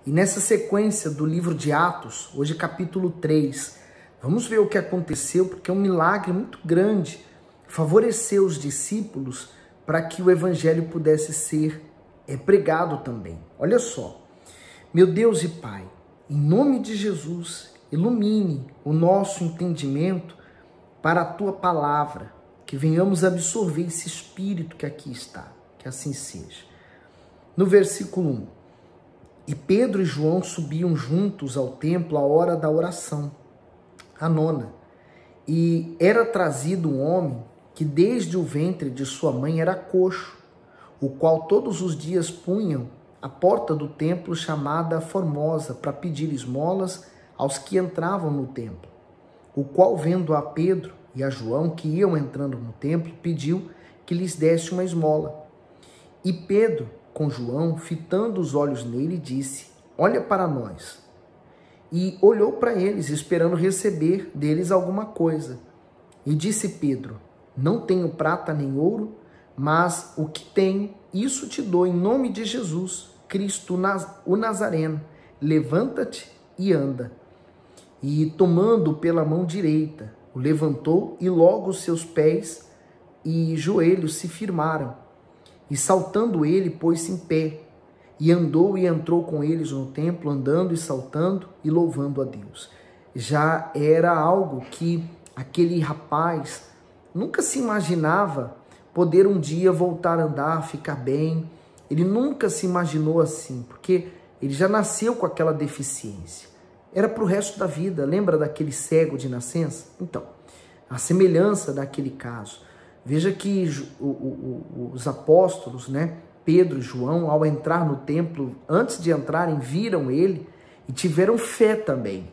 E nessa sequência do livro de Atos, hoje capítulo 3, vamos ver o que aconteceu, porque é um milagre muito grande. Favoreceu os discípulos para que o evangelho pudesse ser pregado também. Olha só, meu Deus e Pai, em nome de Jesus, ilumine o nosso entendimento para a Tua palavra, que venhamos absorver esse Espírito que aqui está, que assim seja. No versículo 1, e Pedro e João subiam juntos ao templo à hora da oração, a nona, e era trazido um homem que desde o ventre de sua mãe era coxo, o qual todos os dias punham à porta do templo chamada Formosa para pedir esmolas aos que entravam no templo, o qual, vendo a Pedro e a João que iam entrando no templo, pediu que lhes desse uma esmola. E Pedro, com João, fitando os olhos nele, disse: olha para nós. E olhou para eles, esperando receber deles alguma coisa. E disse Pedro: não tenho prata nem ouro, mas o que tenho, isso te dou em nome de Jesus, Cristo o Nazareno. Levanta-te e anda. E tomando pela mão direita, o levantou, e logo os seus pés e joelhos se firmaram. E saltando ele, pôs-se em pé, e andou e entrou com eles no templo, andando e saltando e louvando a Deus. Já era algo que aquele rapaz nunca se imaginava poder um dia voltar a andar, ficar bem. Ele nunca se imaginou assim, porque ele já nasceu com aquela deficiência. Era para o resto da vida. Lembra daquele cego de nascença? Então, a semelhança daquele caso. Veja que os apóstolos, né, Pedro e João, ao entrar no templo, antes de entrarem, viram ele e tiveram fé também,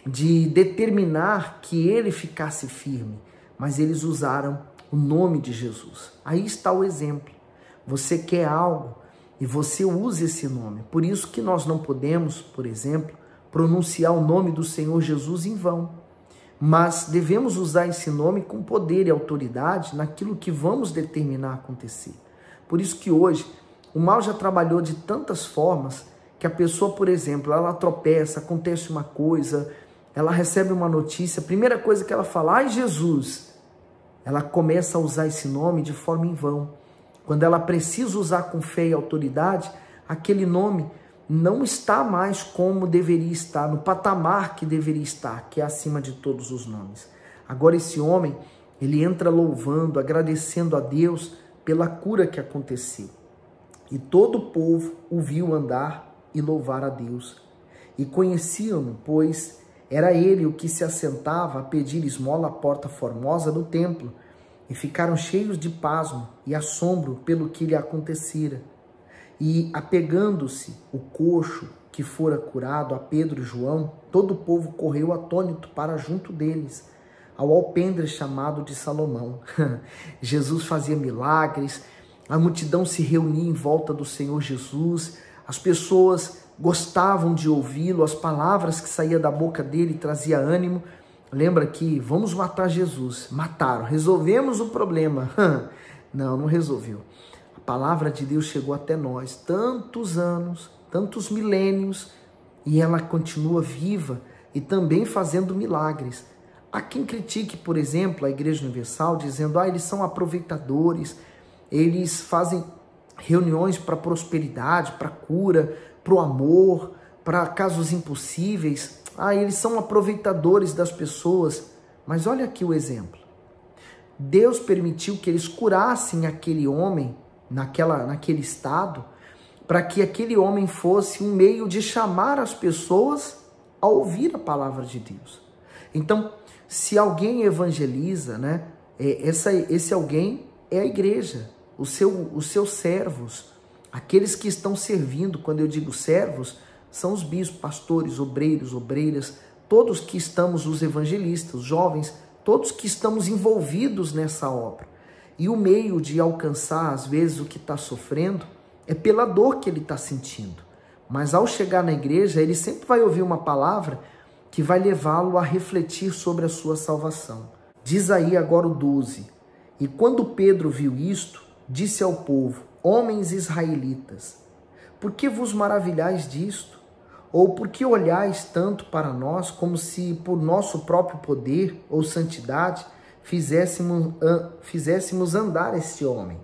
de determinar que ele ficasse firme. Mas eles usaram o nome de Jesus. Aí está o exemplo. Você quer algo e você usa esse nome. Por isso que nós não podemos, por exemplo, pronunciar o nome do Senhor Jesus em vão. Mas devemos usar esse nome com poder e autoridade naquilo que vamos determinar acontecer. Por isso que hoje o mal já trabalhou de tantas formas que a pessoa, por exemplo, ela tropeça, acontece uma coisa, ela recebe uma notícia, a primeira coisa que ela fala: ai, Jesus, ela começa a usar esse nome de forma em vão. Quando ela precisa usar com fé e autoridade, aquele nome não está mais como deveria estar, no patamar que deveria estar, que é acima de todos os nomes. Agora esse homem, ele entra louvando, agradecendo a Deus pela cura que aconteceu. E todo o povo o viu andar e louvar a Deus. E conheciam-no, pois era ele o que se assentava a pedir esmola à porta formosa do templo. E ficaram cheios de pasmo e assombro pelo que lhe acontecera. E apegando-se o coxo que fora curado a Pedro e João, todo o povo correu atônito para junto deles, ao alpendre chamado de Salomão. Jesus fazia milagres, a multidão se reunia em volta do Senhor Jesus, as pessoas gostavam de ouvi-lo, as palavras que saíam da boca dele traziam ânimo. Lembra que vamos matar Jesus. Mataram, resolvemos o problema. Não resolveu. A palavra de Deus chegou até nós, tantos anos, tantos milênios, e ela continua viva e também fazendo milagres. Há quem critique, por exemplo, a Igreja Universal, dizendo: eles são aproveitadores, eles fazem reuniões para prosperidade, para cura, para o amor, para casos impossíveis. Eles são aproveitadores das pessoas. Mas olha aqui o exemplo. Deus permitiu que eles curassem aquele homem naquele estado, para que aquele homem fosse um meio de chamar as pessoas a ouvir a palavra de Deus. Então, se alguém evangeliza, né, esse alguém é a igreja, os seus servos, aqueles que estão servindo. Quando eu digo servos, são os bispos, pastores, obreiros, obreiras, todos que estamos, os evangelistas, os jovens, todos que estamos envolvidos nessa obra. E o meio de alcançar, às vezes, o que está sofrendo é pela dor que ele está sentindo. Mas ao chegar na igreja, ele sempre vai ouvir uma palavra que vai levá-lo a refletir sobre a sua salvação. Diz aí agora o 12. E quando Pedro viu isto, disse ao povo: homens israelitas, por que vos maravilhais disto? Ou por que olhais tanto para nós como se por nosso próprio poder ou santidade fizéssemos andar este homem?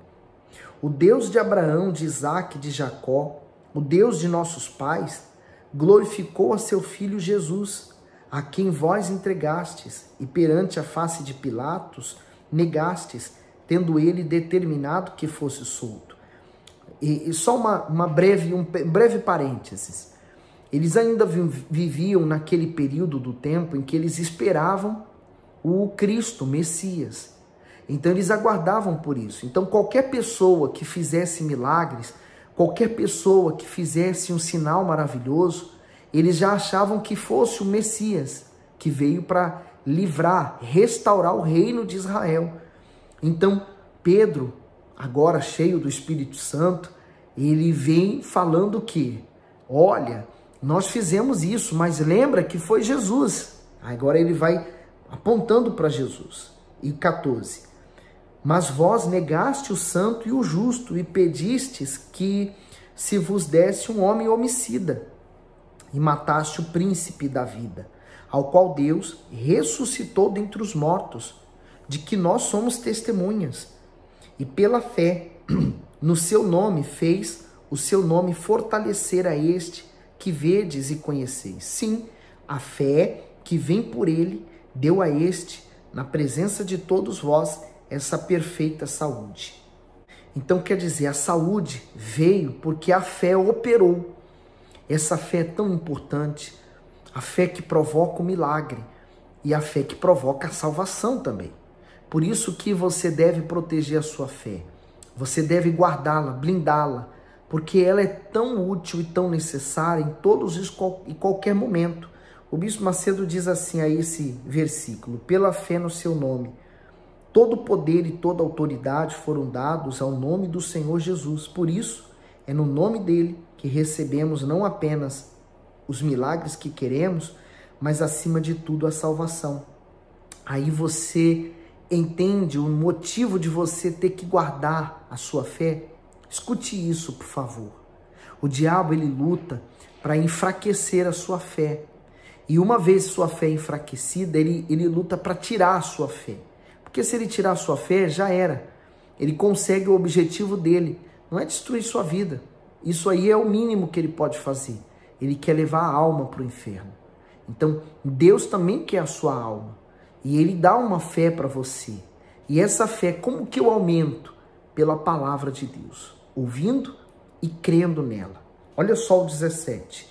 O Deus de Abraão, de Isaque e de Jacó, o Deus de nossos pais, glorificou a seu filho Jesus, a quem vós entregastes e perante a face de Pilatos negastes, tendo ele determinado que fosse solto. E só um breve parênteses. Eles ainda viviam naquele período do tempo em que eles esperavam o Cristo, o Messias. Então eles aguardavam por isso. Então qualquer pessoa que fizesse milagres, qualquer pessoa que fizesse um sinal maravilhoso, eles já achavam que fosse o Messias, que veio para livrar, restaurar o reino de Israel. Então Pedro, agora cheio do Espírito Santo, ele vem falando que, olha, nós fizemos isso, mas lembra que foi Jesus. Agora ele vai apontando para Jesus. E 14. Mas vós negaste o santo e o justo e pedistes que se vos desse um homem homicida e mataste o príncipe da vida, ao qual Deus ressuscitou dentre os mortos, de que nós somos testemunhas. E pela fé no seu nome fez o seu nome fortalecer a este que vedes e conheceis. Sim, a fé que vem por ele deu a este, na presença de todos vós, essa perfeita saúde. Então quer dizer, a saúde veio porque a fé operou. Essa fé é tão importante, a fé que provoca o milagre e a fé que provoca a salvação também. Por isso que você deve proteger a sua fé, você deve guardá-la, blindá-la, porque ela é tão útil e tão necessária em todos e qualquer momento. O Bispo Macedo diz assim a esse versículo: pela fé no seu nome, todo poder e toda autoridade foram dados ao nome do Senhor Jesus. Por isso, é no nome dele que recebemos não apenas os milagres que queremos, mas acima de tudo a salvação. Aí você entende o motivo de você ter que guardar a sua fé? Escute isso, por favor. O diabo, ele luta para enfraquecer a sua fé. E uma vez sua fé enfraquecida, ele luta para tirar a sua fé. Porque se ele tirar a sua fé, já era. Ele consegue o objetivo dele. Não é destruir sua vida. Isso aí é o mínimo que ele pode fazer. Ele quer levar a alma para o inferno. Então, Deus também quer a sua alma. E ele dá uma fé para você. E essa fé, como que eu aumento? Pela palavra de Deus. Ouvindo e crendo nela. Olha só o 17.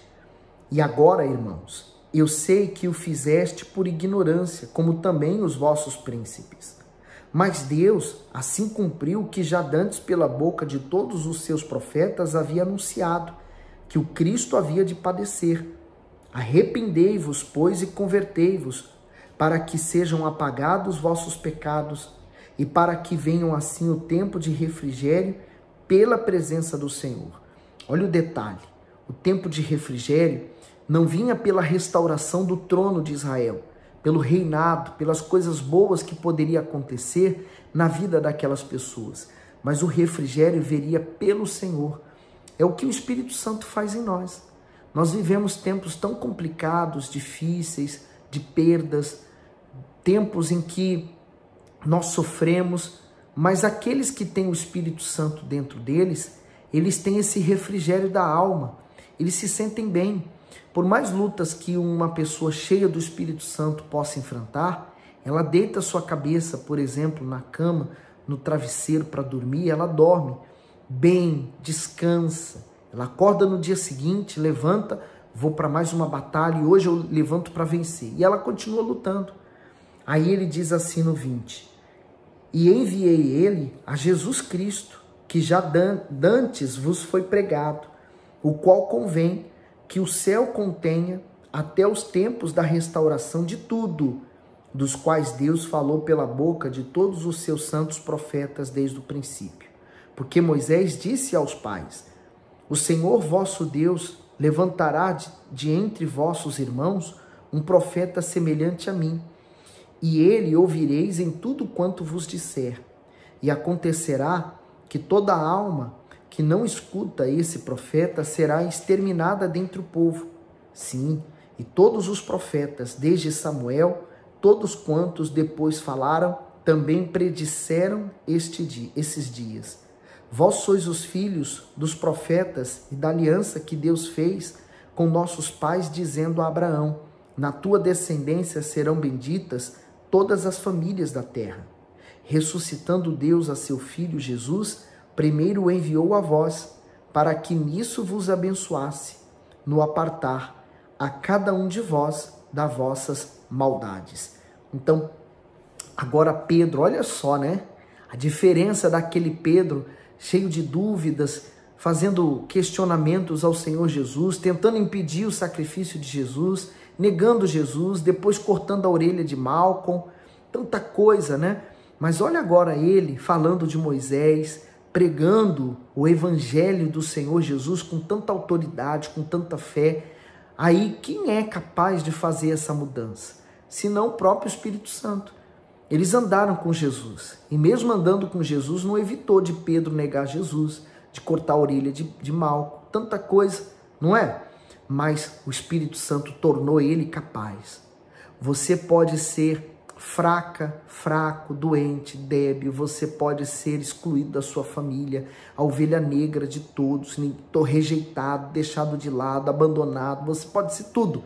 E agora, irmãos, eu sei que o fizeste por ignorância, como também os vossos príncipes. Mas Deus assim cumpriu o que já dantes pela boca de todos os seus profetas havia anunciado, que o Cristo havia de padecer. Arrependei-vos, pois, e convertei-vos, para que sejam apagados vossos pecados, e para que venham assim o tempo de refrigério pela presença do Senhor. Olha o detalhe, o tempo de refrigério não vinha pela restauração do trono de Israel, pelo reinado, pelas coisas boas que poderia acontecer na vida daquelas pessoas, mas o refrigério viria pelo Senhor. É o que o Espírito Santo faz em nós. Nós vivemos tempos tão complicados, difíceis, de perdas, tempos em que nós sofremos, mas aqueles que têm o Espírito Santo dentro deles, eles têm esse refrigério da alma, eles se sentem bem. Por mais lutas que uma pessoa cheia do Espírito Santo possa enfrentar, ela deita sua cabeça, por exemplo, na cama, no travesseiro para dormir, ela dorme bem, descansa, ela acorda no dia seguinte, levanta, vou para mais uma batalha e hoje eu levanto para vencer. E ela continua lutando. Aí ele diz assim no 20, e enviei ele a Jesus Cristo, que já dantes vos foi pregado, o qual convém que o céu contenha até os tempos da restauração de tudo, dos quais Deus falou pela boca de todos os seus santos profetas desde o princípio. Porque Moisés disse aos pais, o Senhor vosso Deus levantará de entre vossos irmãos um profeta semelhante a mim, e ele ouvireis em tudo quanto vos disser. E acontecerá que toda alma que não escuta esse profeta será exterminada dentre o povo. Sim, e todos os profetas, desde Samuel, todos quantos depois falaram, também predisseram esses dias. Vós sois os filhos dos profetas e da aliança que Deus fez com nossos pais, dizendo a Abraão: na tua descendência serão benditas todas as famílias da terra. Ressuscitando Deus a seu Filho Jesus, primeiro o enviou a vós, para que nisso vos abençoasse, no apartar a cada um de vós das vossas maldades. Então, agora Pedro, olha só, né? A diferença daquele Pedro cheio de dúvidas, fazendo questionamentos ao Senhor Jesus, tentando impedir o sacrifício de Jesus, negando Jesus, depois cortando a orelha de Malcom, tanta coisa, né? Mas olha agora ele falando de Moisés, pregando o evangelho do Senhor Jesus com tanta autoridade, com tanta fé. Aí quem é capaz de fazer essa mudança? Senão o próprio Espírito Santo. Eles andaram com Jesus, e mesmo andando com Jesus, não evitou de Pedro negar Jesus, de cortar a orelha de Malcom, tanta coisa, não é? Mas o Espírito Santo tornou ele capaz. Você pode ser fraca, fraco, doente, débil, você pode ser excluído da sua família, a ovelha negra de todos, rejeitado, deixado de lado, abandonado, você pode ser tudo.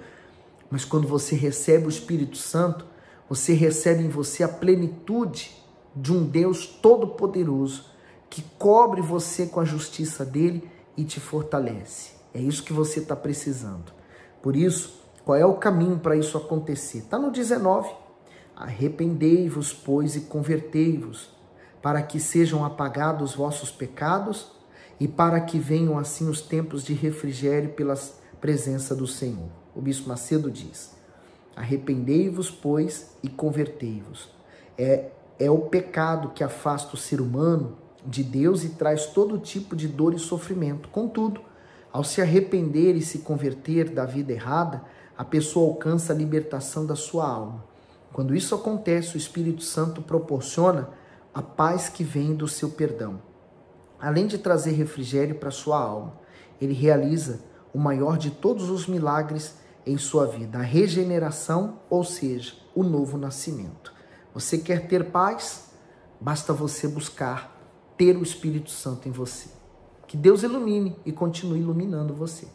Mas quando você recebe o Espírito Santo, você recebe em você a plenitude de um Deus todo-poderoso que cobre você com a justiça dele e te fortalece. É isso que você está precisando. Por isso, qual é o caminho para isso acontecer? Está no 19. Arrependei-vos, pois, e convertei-vos, para que sejam apagados vossos pecados e para que venham assim os tempos de refrigério pela presença do Senhor. O bispo Macedo diz: arrependei-vos, pois, e convertei-vos. É o pecado que afasta o ser humano de Deus e traz todo tipo de dor e sofrimento. Contudo, ao se arrepender e se converter da vida errada, a pessoa alcança a libertação da sua alma. Quando isso acontece, o Espírito Santo proporciona a paz que vem do seu perdão. Além de trazer refrigério para a sua alma, ele realiza o maior de todos os milagres em sua vida, a regeneração, ou seja, o novo nascimento. Você quer ter paz? Basta você buscar ter o Espírito Santo em você. Que Deus ilumine e continue iluminando você.